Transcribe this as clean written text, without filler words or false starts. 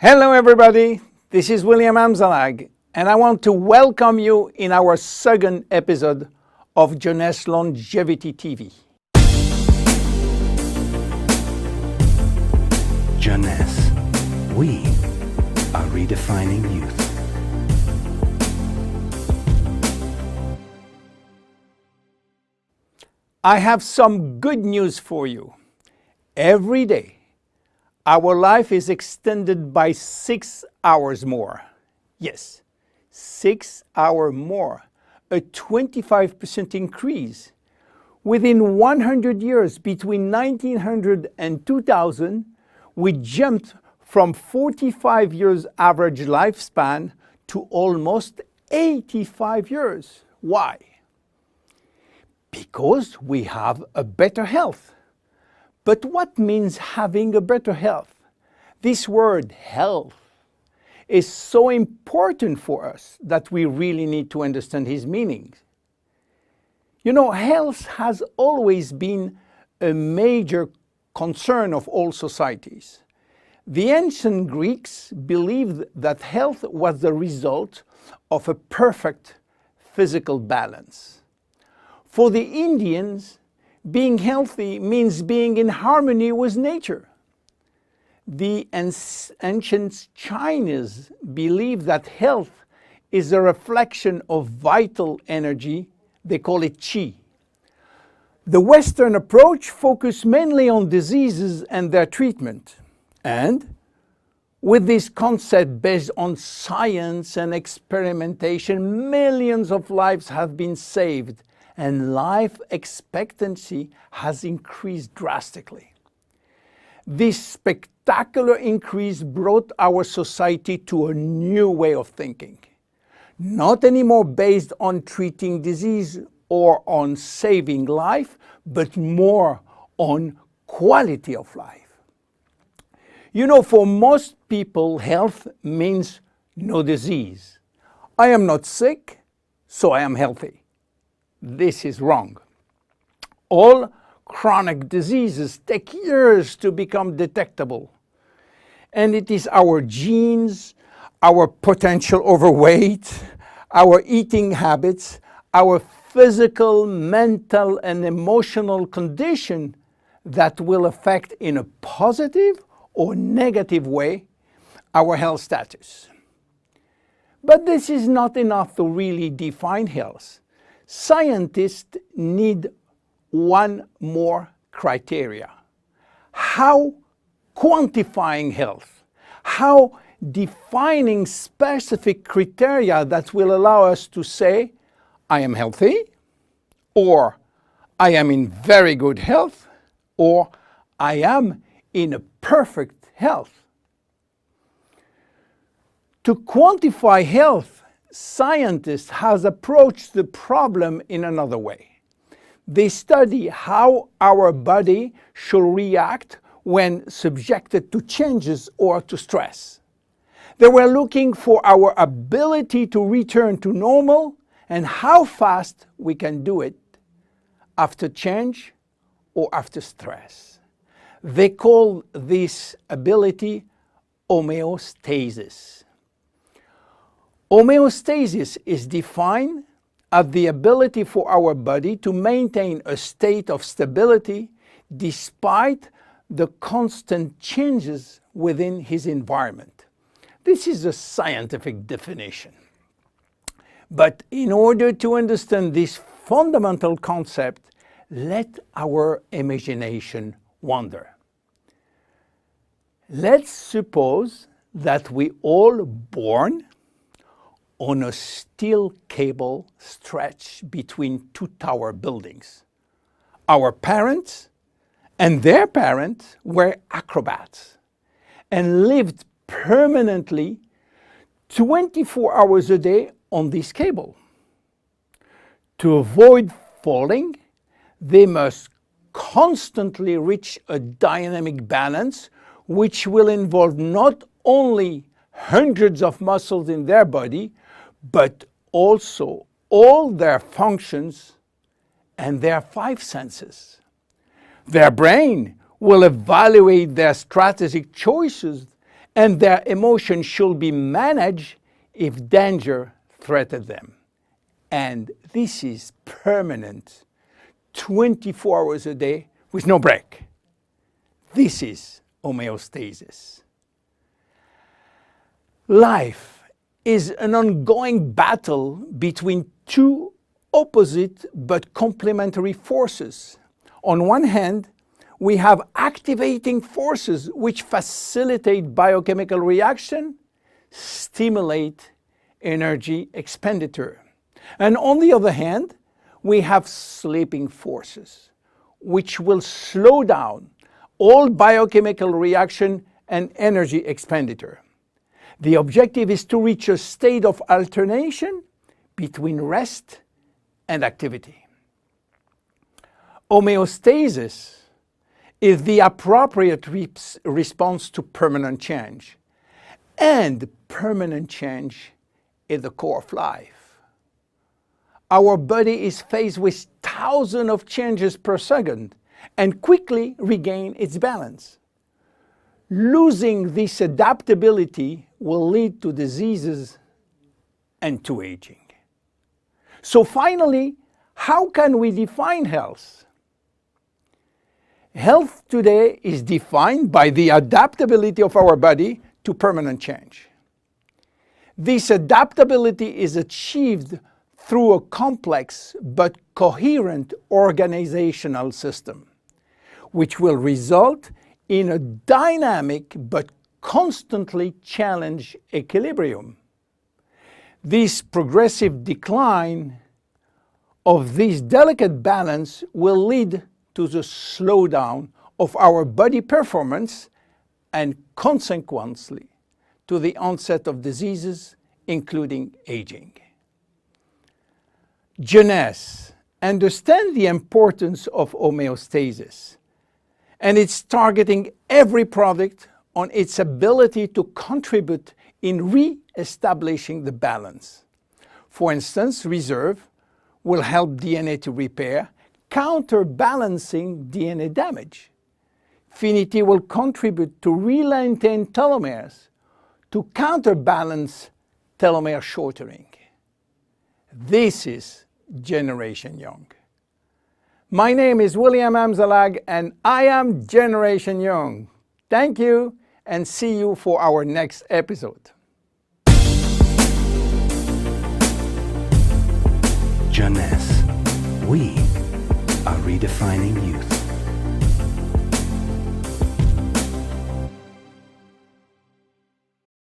Hello everybody, this is William Amzalag, and I want to welcome you in our second episode of Jeunesse Longevity TV. Jeunesse, we are redefining youth. I have some good news for you. Every day, our life is extended by 6 hours more. Yes, 6 hours more, a 25% increase. Within 100 years, between 1900 and 2000, we jumped from 45 years average lifespan to almost 85 years. Why? Because we have a better health. But what means having a better health? This word health is so important for us that we really need to understand his meaning. You know, health has always been a major concern of all societies. The ancient Greeks believed that health was the result of a perfect physical balance. For the Indians, being healthy means being in harmony with nature. The ancient Chinese believe that health is a reflection of vital energy. They call it qi. The Western approach focuses mainly on diseases and their treatment. And with this concept based on science and experimentation, millions of lives have been saved and life expectancy has increased drastically. This spectacular increase brought our society to a new way of thinking, not anymore based on treating disease or on saving life, but more on quality of life. You know, for most people, health means no disease. I am not sick, so I am healthy. This is wrong. All chronic diseases take years to become detectable. And it is our genes, our potential overweight, our eating habits, our physical, mental, and emotional condition that will affect in a positive or negative way our health status. But this is not enough to really define health. Scientists need one more criteria. How quantifying health, how defining specific criteria that will allow us to say, I am healthy, or I am in very good health, or I am in a perfect health. To quantify health, scientists have approached the problem in another way. They study how our body should react when subjected to changes or to stress. They were looking for our ability to return to normal and how fast we can do it after change or after stress. They call this ability homeostasis. Homeostasis is defined as the ability for our body to maintain a state of stability despite the constant changes within his environment. This is a scientific definition. But in order to understand this fundamental concept, let our imagination wander. Let's suppose that we all born on a steel cable stretched between two tower buildings. Our parents and their parents were acrobats and lived permanently 24 hours a day on this cable. To avoid falling, they must constantly reach a dynamic balance, which will involve not only hundreds of muscles in their body, but also all their functions and their 5 senses. Their brain will evaluate their strategic choices and their emotions should be managed if danger threatens them. And this is permanent, 24 hours a day with no break. This is homeostasis. Life is an ongoing battle between two opposite but complementary forces. On one hand, we have activating forces which facilitate biochemical reaction, stimulate energy expenditure. And on the other hand, we have sleeping forces which will slow down all biochemical reaction and energy expenditure. The objective is to reach a state of alternation between rest and activity. Homeostasis is the appropriate response to permanent change. And permanent change is the core of life. Our body is faced with thousands of changes per second and quickly regain its balance. Losing this adaptability will lead to diseases and to aging. So finally, how can we define health? Health today is defined by the adaptability of our body to permanent change. This adaptability is achieved through a complex but coherent organizational system, which will result in a dynamic but constantly challenged equilibrium. This progressive decline of this delicate balance will lead to the slowdown of our body performance and consequently to the onset of diseases, including aging. Jeunesse understands the importance of homeostasis, and it's targeting every product on its ability to contribute in re-establishing the balance. For instance, reserve will help DNA to repair, counterbalancing DNA damage. Finity will contribute to re-lengthen telomeres to counterbalance telomere shortening. This is Generation Young. My name is William Amzalag and I am Generation Young. Thank you and see you for our next episode. Jeunesse. We are redefining youth.